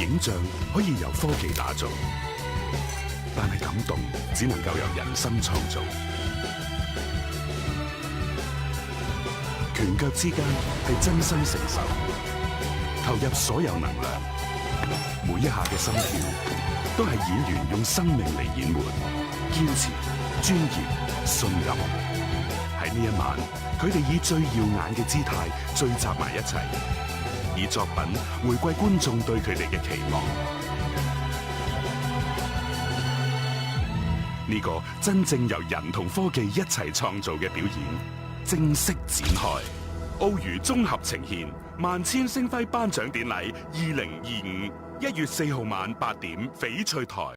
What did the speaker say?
影像可以由科技打造，但係感動只能夠由人心創造。拳腳之間係真心承受，投入所有能量，每一下嘅心跳都係演員用生命嚟演活，堅持、專業、信任。喺呢一晚，佢哋以最耀眼嘅姿態聚集埋一齊，以作品回饋觀眾對佢哋嘅期望。呢個真正由人同科技一齊創造嘅表演正式展開。澳娛綜合呈現萬千星輝頒獎典禮2025，1月4號晚8點，翡翠台。